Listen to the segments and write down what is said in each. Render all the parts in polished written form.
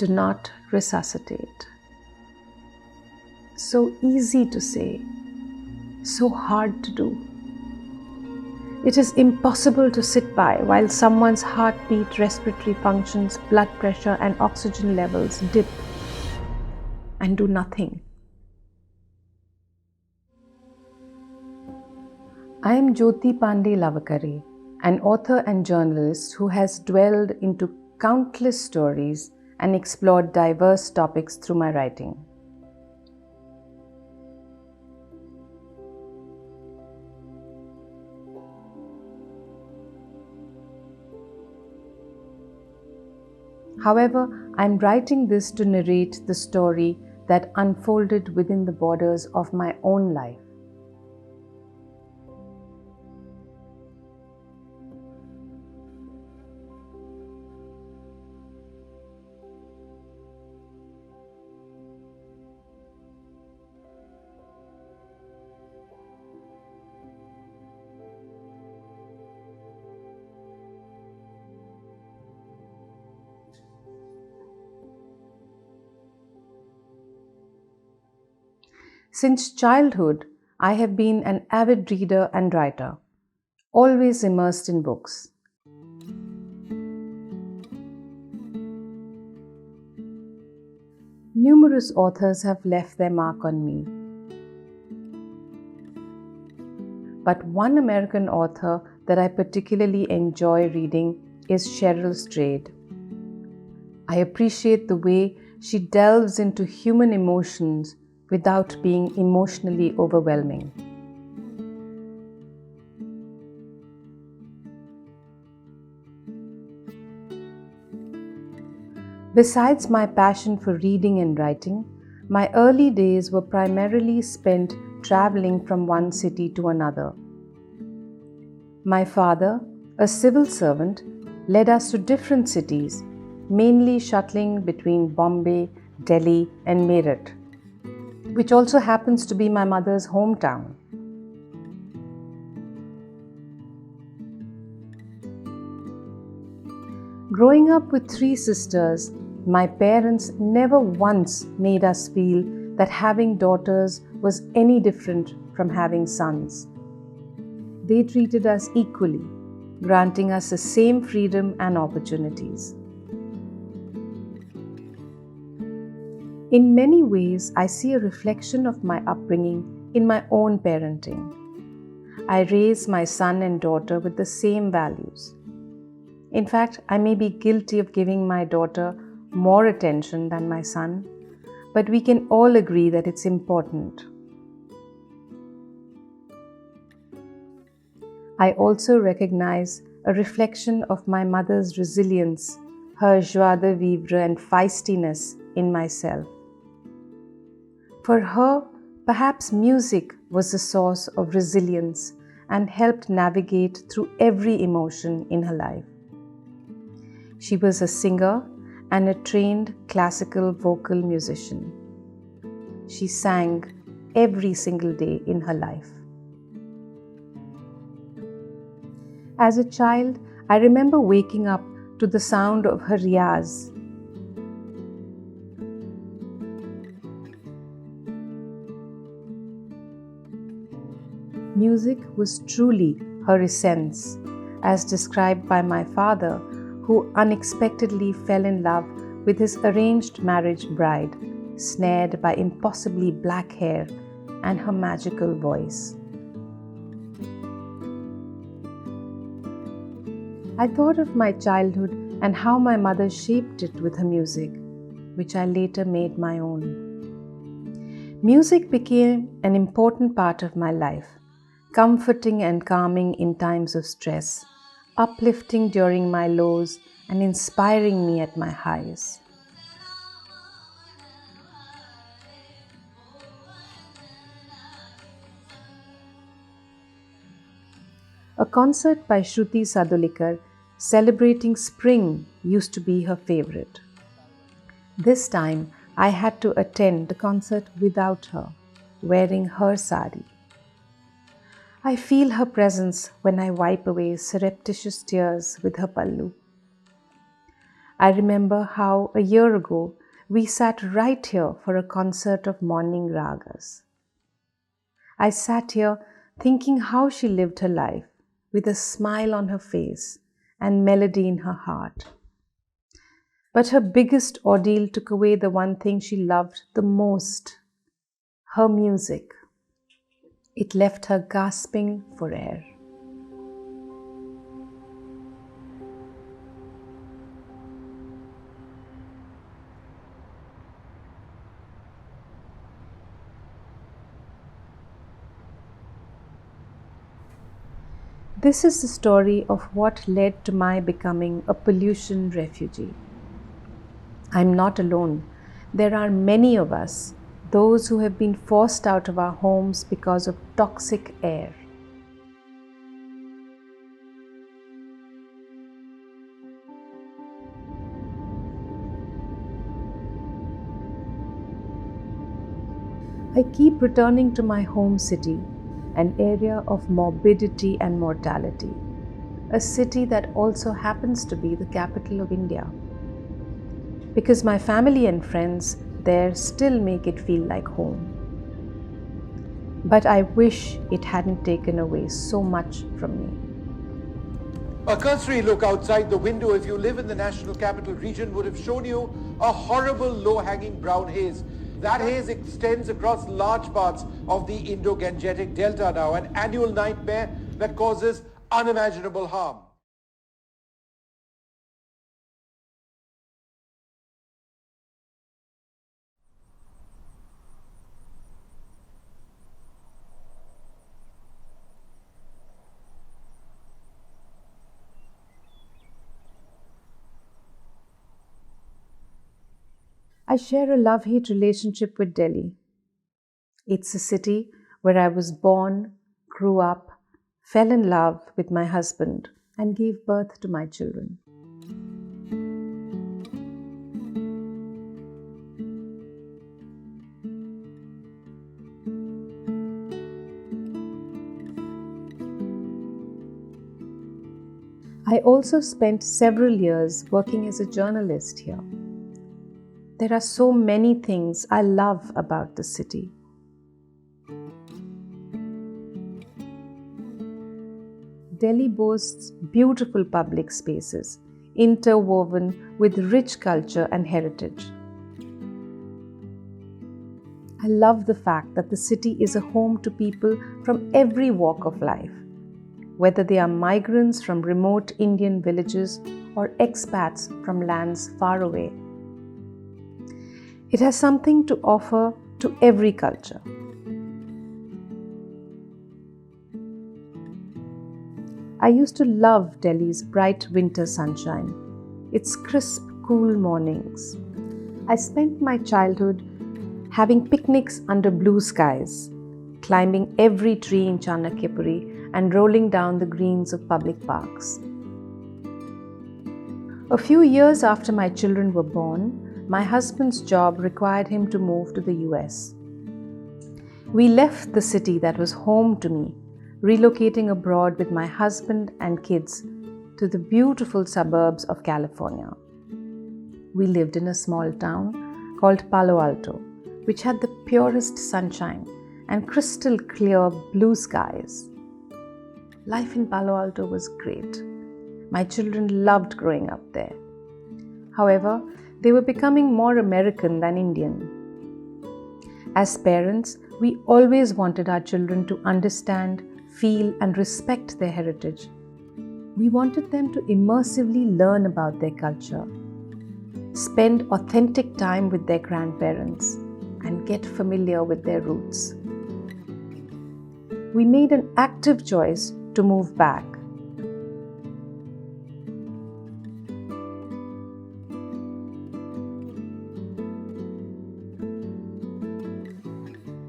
Do not resuscitate. So easy to say, so hard to do. It is impossible to sit by while someone's heartbeat, respiratory functions, blood pressure, and oxygen levels dip and do nothing. I am Jyoti Lavakare, an author and journalist who has dwelled into countless stories and explored diverse topics through my writing. However, I am writing this to narrate the story that unfolded within the borders of my own life. Since childhood, I have been an avid reader and writer, always immersed in books. Numerous authors have left their mark on me. But one American author that I particularly enjoy reading is Cheryl Strayed. I appreciate the way she delves into human emotions without being emotionally overwhelming. Besides my passion for reading and writing, my early days were primarily spent traveling from one city to another. My father, a civil servant, led us to different cities, mainly shuttling between Bombay, Delhi, and Meerut, which also happens to be my mother's hometown. Growing up with three sisters, my parents never once made us feel that having daughters was any different from having sons. They treated us equally, granting us the same freedom and opportunities. In many ways, I see a reflection of my upbringing in my own parenting. I raise my son and daughter with the same values. In fact, I may be guilty of giving my daughter more attention than my son, but we can all agree that it's important. I also recognize a reflection of my mother's resilience, her joie de vivre and feistiness in myself. For her, perhaps music was the source of resilience and helped navigate through every emotion in her life. She was a singer and a trained classical vocal musician. She sang every single day in her life. As a child, I remember waking up to the sound of her riyaz. Music was truly her essence, as described by my father, who unexpectedly fell in love with his arranged marriage bride, snared by impossibly black hair and her magical voice. I thought of my childhood and how my mother shaped it with her music, which I later made my own. Music became an important part of my life, comforting and calming in times of stress, uplifting during my lows, and inspiring me at my highs. A concert by Shruti Sadulikar celebrating spring used to be her favorite. This time, I had to attend the concert without her, wearing her sari. I feel her presence when I wipe away surreptitious tears with her pallu. I remember how a year ago we sat right here for a concert of morning ragas. I sat here thinking how she lived her life with a smile on her face and melody in her heart. But her biggest ordeal took away the one thing she loved the most, her music. It left her gasping for air. This is the story of what led to my becoming a pollution refugee. I'm not alone. There are many of us, those who have been forced out of our homes because of toxic air. I keep returning to my home city, an area of morbidity and mortality, a city that also happens to be the capital of India. Because my family and friends there still make it feel like home. But I wish it hadn't taken away so much from me. A cursory look outside the window if you live in the National Capital Region would have shown you a horrible low-hanging brown haze. That haze extends across large parts of the Indo-Gangetic Delta now, an annual nightmare that causes unimaginable harm. I share a love-hate relationship with Delhi. It's a city where I was born, grew up, fell in love with my husband, and gave birth to my children. I also spent several years working as a journalist here. There are so many things I love about the city. Delhi boasts beautiful public spaces, interwoven with rich culture and heritage. I love the fact that the city is a home to people from every walk of life, whether they are migrants from remote Indian villages or expats from lands far away. It has something to offer to every culture. I used to love Delhi's bright winter sunshine, its crisp, cool mornings. I spent my childhood having picnics under blue skies, climbing every tree in Chanakyapuri and rolling down the greens of public parks. A few years after my children were born, my husband's job required him to move to the US. We left the city that was home to me, relocating abroad with my husband and kids to the beautiful suburbs of California. We lived in a small town called Palo Alto, which had the purest sunshine and crystal clear blue skies. Life in Palo Alto was great. My children loved growing up there. However, they were becoming more American than Indian. As parents, we always wanted our children to understand, feel, and respect their heritage. We wanted them to immersively learn about their culture, spend authentic time with their grandparents, and get familiar with their roots. We made an active choice to move back.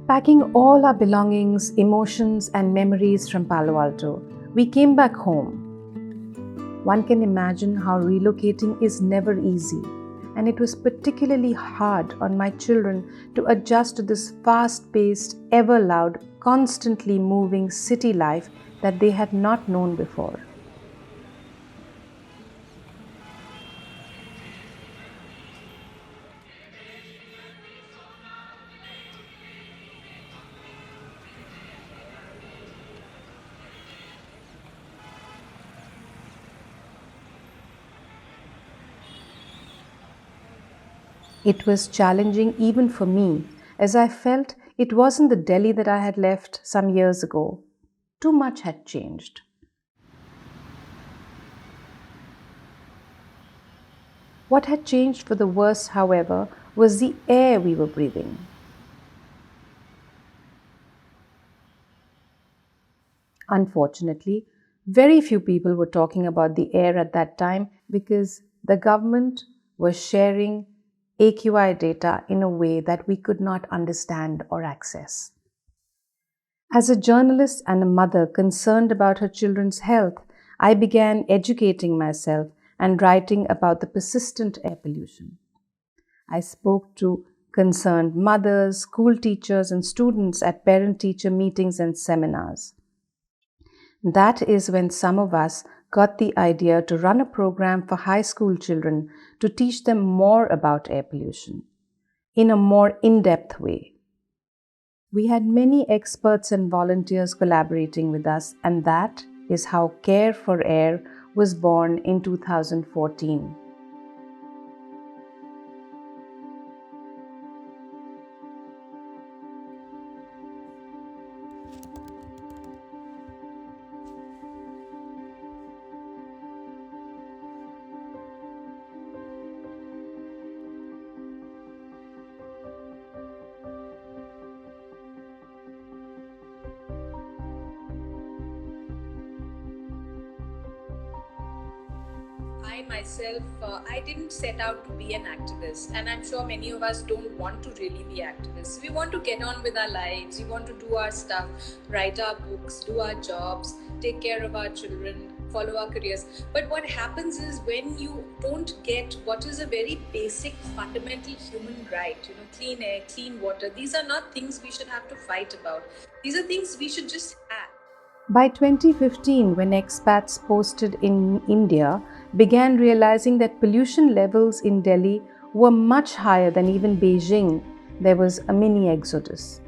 Packing all our belongings, emotions, and memories from Palo Alto, we came back home. One can imagine how relocating is never easy, and it was particularly hard on my children to adjust to this fast-paced, ever-loud, constantly moving city life that they had not known before. It was challenging even for me, as I felt it wasn't the Delhi that I had left some years ago. Too much had changed. What had changed for the worse, however, was the air we were breathing. Unfortunately, very few people were talking about the air at that time because the government was sharing AQI data in a way that we could not understand or access. As a journalist and a mother concerned about her children's health, I began educating myself and writing about the persistent air pollution. I spoke to concerned mothers, school teachers, and students at parent-teacher meetings and seminars. That is when some of us got the idea to run a program for high school children to teach them more about air pollution in a more in-depth way. We had many experts and volunteers collaborating with us, and that is how Care for Air was born in 2014. I myself, I didn't set out to be an activist, and I'm sure many of us don't want to really be activists. We want to get on with our lives, we want to do our stuff, write our books, do our jobs, take care of our children, follow our careers. But what happens is when you don't get what is a very basic, fundamental human right, clean air, clean water, these are not things we should have to fight about. These are things we should just have. By 2015, when expats posted in India began realizing that pollution levels in Delhi were much higher than even Beijing, there was a mini exodus.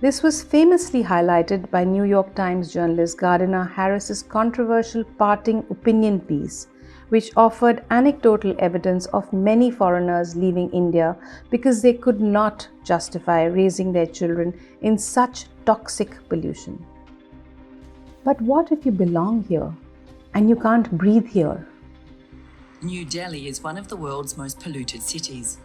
This was famously highlighted by New York Times journalist Gardner Harris's controversial Parting Opinion piece, which offered anecdotal evidence of many foreigners leaving India because they could not justify raising their children in such toxic pollution. But what if you belong here and you can't breathe here? New Delhi is one of the world's most polluted cities.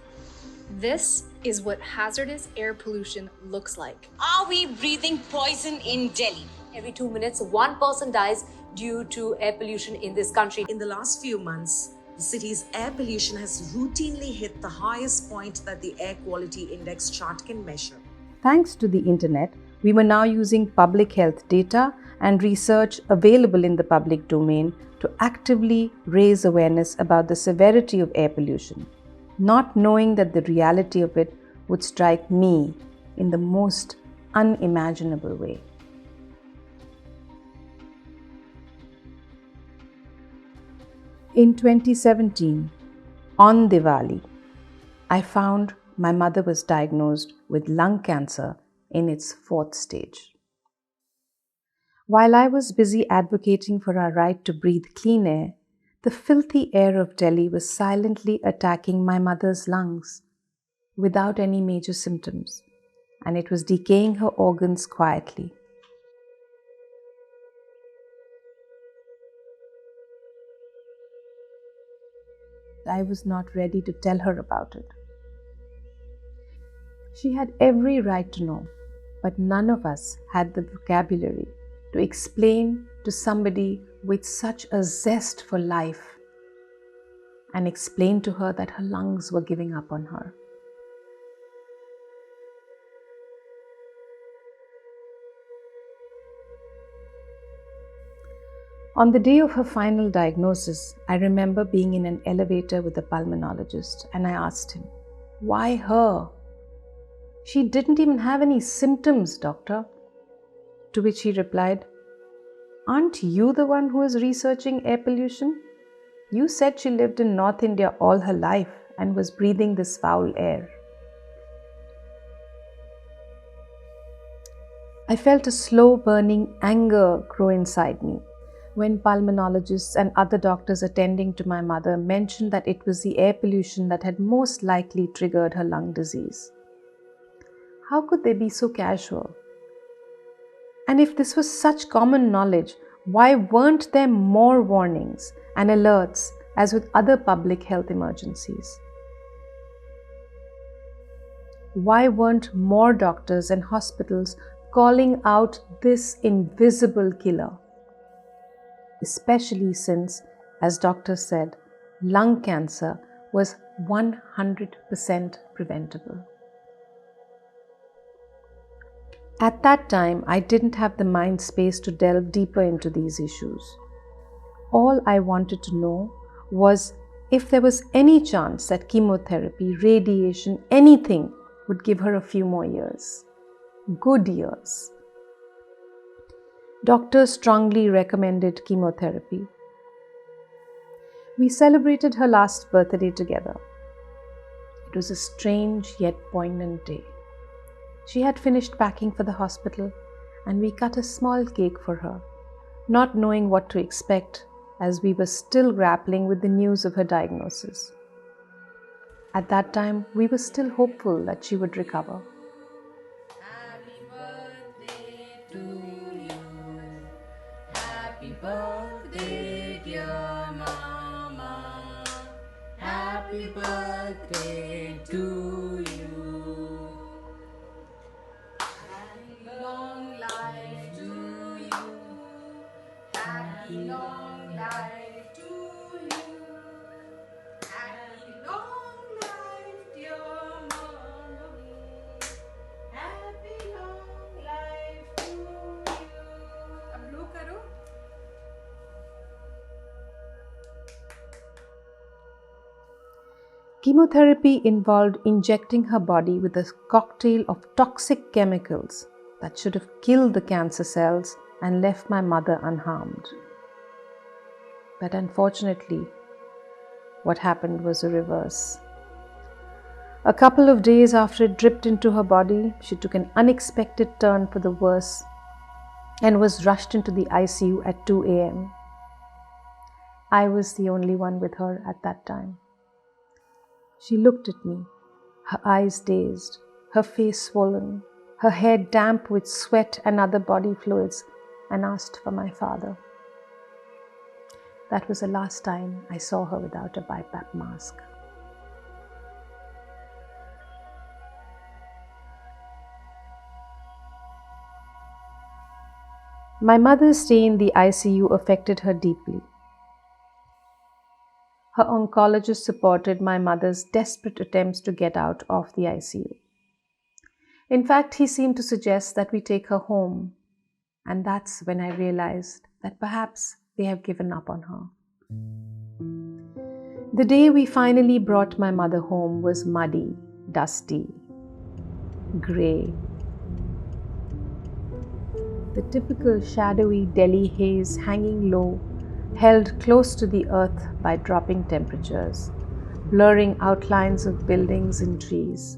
This is what hazardous air pollution looks like. Are we breathing poison in Delhi? Every 2 minutes, one person dies due to air pollution in this country. In the last few months, the city's air pollution has routinely hit the highest point that the Air Quality Index chart can measure. Thanks to the internet, we were now using public health data and research available in the public domain to actively raise awareness about the severity of air pollution, not knowing that the reality of it would strike me in the most unimaginable way. In 2017, on Diwali, I found my mother was diagnosed with lung cancer in its 4th stage. While I was busy advocating for our right to breathe clean air, the filthy air of Delhi was silently attacking my mother's lungs without any major symptoms, and it was decaying her organs quietly. I was not ready to tell her about it. She had every right to know, but none of us had the vocabulary to explain to somebody with such a zest for life and explain to her that her lungs were giving up on her. On the day of her final diagnosis, I remember being in an elevator with a pulmonologist, and I asked him, "Why her? She didn't even have any symptoms, doctor." To which he replied, "Aren't you the one who is researching air pollution? You said she lived in North India all her life and was breathing this foul air." I felt a slow burning anger grow inside me. when pulmonologists and other doctors attending to my mother mentioned that it was the air pollution that had most likely triggered her lung disease. How could they be so casual? And if this was such common knowledge, why weren't there more warnings and alerts as with other public health emergencies? Why weren't more doctors and hospitals calling out this invisible killer? Especially since, as doctors said, lung cancer was 100% preventable. At that time, I didn't have the mind space to delve deeper into these issues. All I wanted to know was if there was any chance that chemotherapy, radiation, anything would give her a few more years. Good years. Doctors strongly recommended chemotherapy. We celebrated her last birthday together. It was a strange yet poignant day. She had finished packing for the hospital, and we cut a small cake for her, not knowing what to expect as we were still grappling with the news of her diagnosis. At that time, we were still hopeful that she would recover. Happy birthday to you. Happy birthday, dear Mama. Happy birthday to you. Happy long life to you. Happy long life to you. Happy long life, dear Mama. Happy long life to you. अब लो करो. Chemotherapy involved injecting her body with a cocktail of toxic chemicals that should have killed the cancer cells and left my mother unharmed. But unfortunately, what happened was the reverse. A couple of days after it dripped into her body, she took an unexpected turn for the worse and was rushed into the ICU at 2 a.m. I was the only one with her at that time. She looked at me, her eyes dazed, her face swollen, her hair damp with sweat and other body fluids, and asked for my father. That was the last time I saw her without a BiPAP mask. My mother's stay in the ICU affected her deeply. Her oncologist supported my mother's desperate attempts to get out of the ICU. In fact, he seemed to suggest that we take her home, and that's when I realized that perhaps they have given up on her. The day we finally brought my mother home was muddy, dusty, grey. The typical shadowy Delhi haze hanging low, held close to the earth by dropping temperatures, blurring outlines of buildings and trees.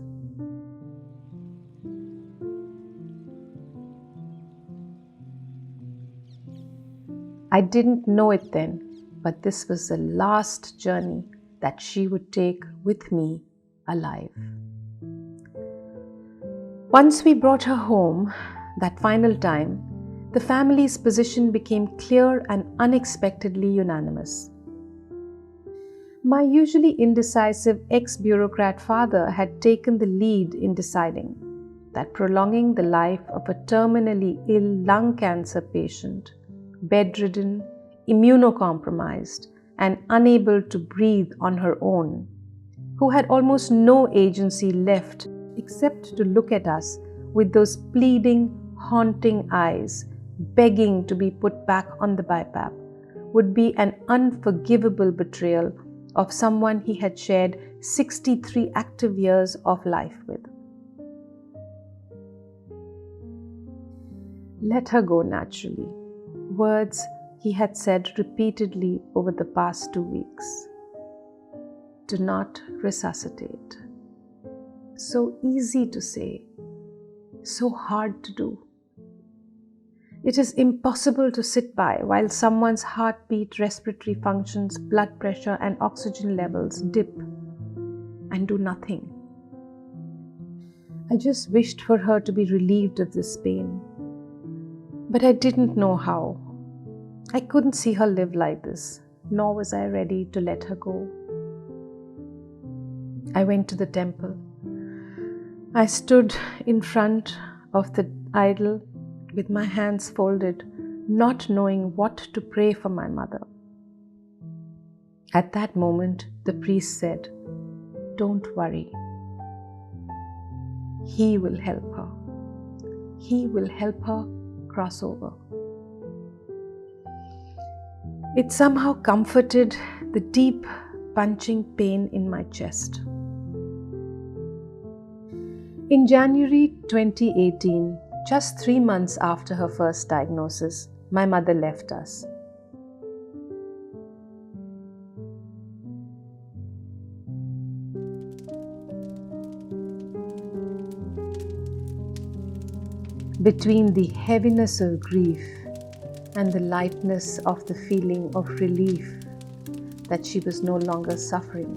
I didn't know it then, but this was the last journey that she would take with me alive. Once we brought her home, that final time, the family's position became clear and unexpectedly unanimous. My usually indecisive ex-bureaucrat father had taken the lead in deciding that prolonging the life of a terminally ill lung cancer patient, bedridden, immunocompromised, and unable to breathe on her own, who had almost no agency left except to look at us with those pleading, haunting eyes, begging to be put back on the BiPAP, would be an unforgivable betrayal of someone he had shared 63 active years of life with. Let her go naturally. Words he had said repeatedly over the past 2 weeks. Do not resuscitate. So easy to say, so hard to do. It is impossible to sit by while someone's heartbeat, respiratory functions, blood pressure, and oxygen levels dip and do nothing. I just wished for her to be relieved of this pain. But I didn't know how. I couldn't see her live like this, nor was I ready to let her go. I went to the temple. I stood in front of the idol with my hands folded, not knowing what to pray for my mother. At that moment, the priest said, "Don't worry. He will help her. He will help her cross over." It somehow comforted the deep punching pain in my chest. In January 2018, just 3 months after her first diagnosis, my mother left us. Between the heaviness of grief and the lightness of the feeling of relief that she was no longer suffering,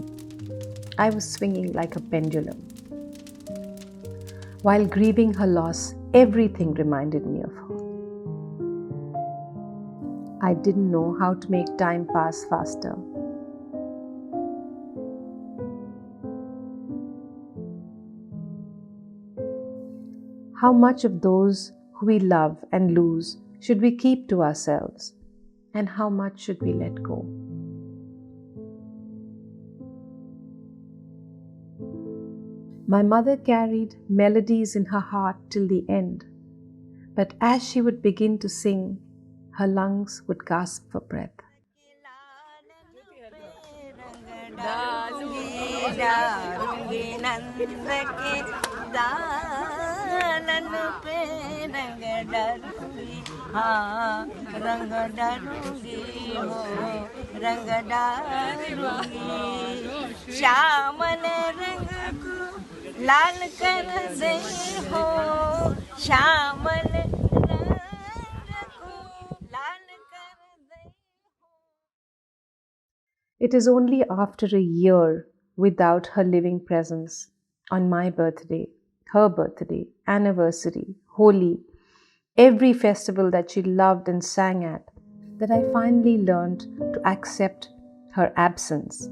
I was swinging like a pendulum. While grieving her loss, everything reminded me of her. I didn't know how to make time pass faster. How much of those who we love and lose should we keep to ourselves, and how much should we let go? My mother carried melodies in her heart till the end, but as she would begin to sing, her lungs would gasp for breath. लाल कर दे हो श्यामल रंग को लाल कर दे हो. It is only after a year without her living presence, on my birthday, her birthday, anniversary, Holi, every festival that she loved and sang at, that I finally learned to accept her absence,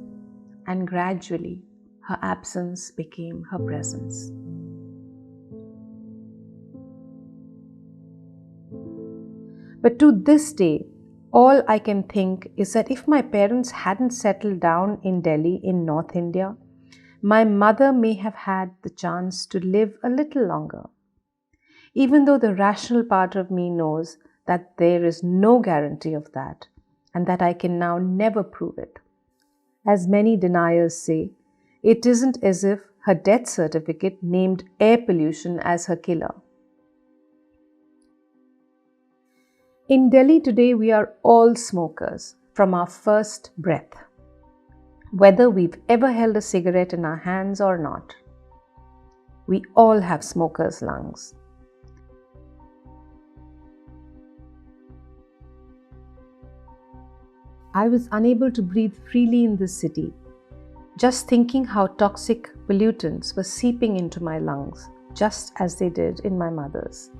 and gradually her absence became her presence. But to this day, all I can think is that if my parents hadn't settled down in Delhi in North India, my mother may have had the chance to live a little longer. Even though the rational part of me knows that there is no guarantee of that, and that I can now never prove it. As many deniers say, it isn't as if her death certificate named air pollution as her killer. In Delhi today, we are all smokers from our first breath, whether we've ever held a cigarette in our hands or not. We all have smokers' lungs. I was unable to breathe freely in this city, just thinking how toxic pollutants were seeping into my lungs, just as they did in my mother's.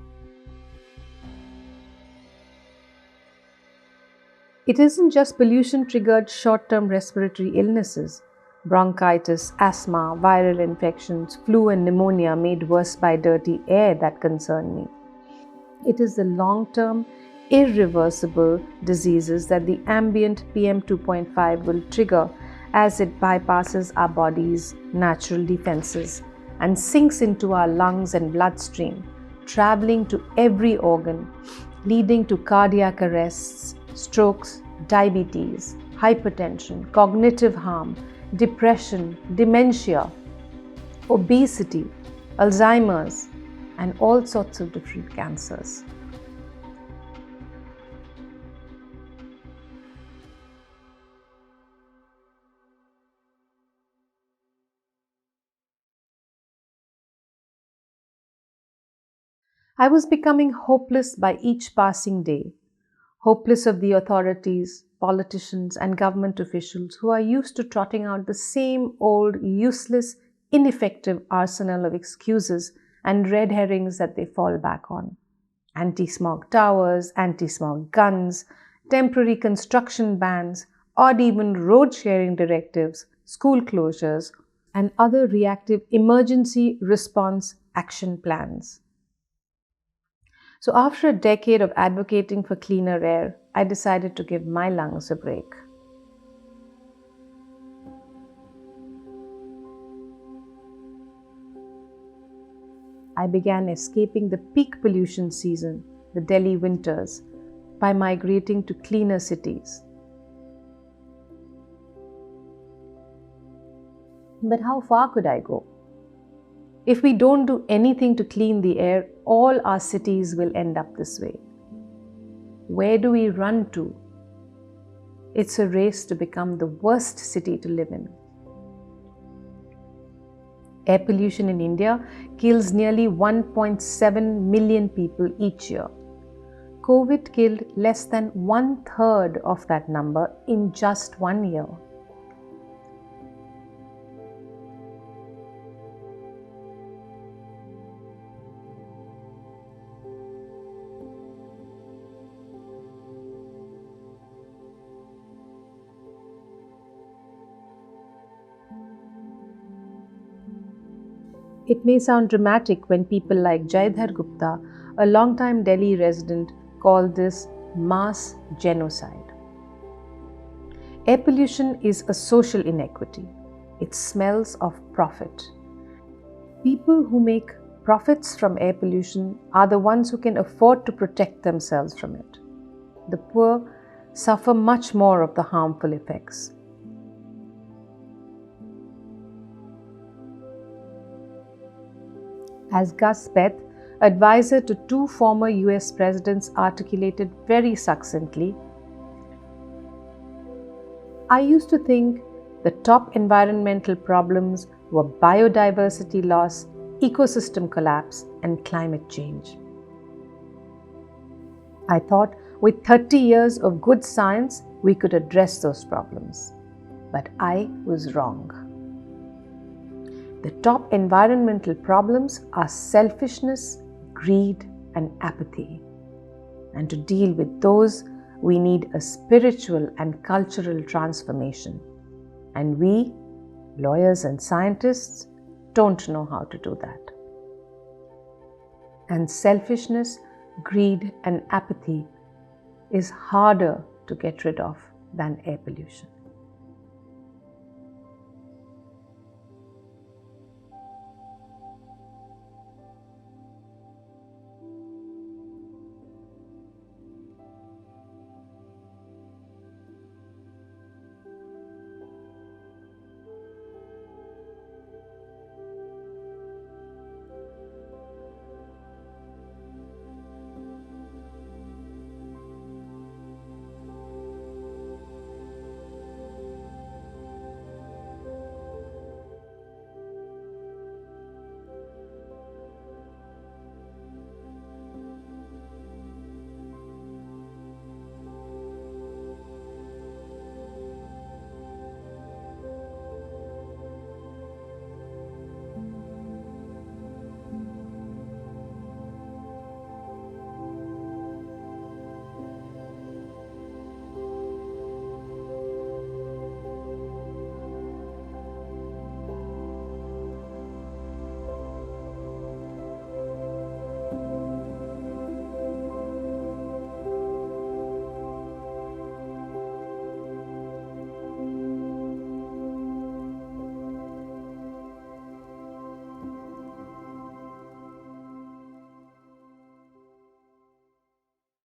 It isn't just pollution-triggered short-term respiratory illnesses, bronchitis, asthma, viral infections, flu and pneumonia made worse by dirty air that concern me. It is the long-term, irreversible diseases that the ambient PM 2.5 will trigger as it bypasses our body's natural defenses and sinks into our lungs and bloodstream, traveling to every organ, leading to cardiac arrests, strokes, diabetes, hypertension, cognitive harm, depression, dementia, obesity, Alzheimer's, and all sorts of different cancers. I was becoming hopeless by each passing day, hopeless of the authorities, politicians, and government officials who are used to trotting out the same old, useless, ineffective arsenal of excuses and red herrings that they fall back on. Anti-smog towers, anti-smog guns, temporary construction bans, odd even road-sharing directives, school closures, and other reactive emergency response action plans. So after a decade of advocating for cleaner air, I decided to give my lungs a break. I began escaping the peak pollution season, the Delhi winters, by migrating to cleaner cities. But how far could I go? If we don't do anything to clean the air, all our cities will end up this way. Where do we run to? It's a race to become the worst city to live in. Air pollution in India kills nearly 1.7 million people each year. COVID killed less than 1/3 of that number in just 1 year. It may sound dramatic when people like Jaidhar Gupta, a long-time Delhi resident, call this mass genocide. Air pollution is a social inequity. It smells of profit. People who make profits from air pollution are the ones who can afford to protect themselves from it. The poor suffer much more of the harmful effects. As Gus Speth, advisor to two former US presidents, articulated very succinctly, I used to think the top environmental problems were biodiversity loss, ecosystem collapse, and climate change. I thought with 30 years of good science, we could address those problems. But I was wrong. The top environmental problems are selfishness, greed, and apathy. And to deal with those, we need a spiritual and cultural transformation. And we, lawyers and scientists, don't know how to do that. And selfishness, greed, and apathy is harder to get rid of than air pollution.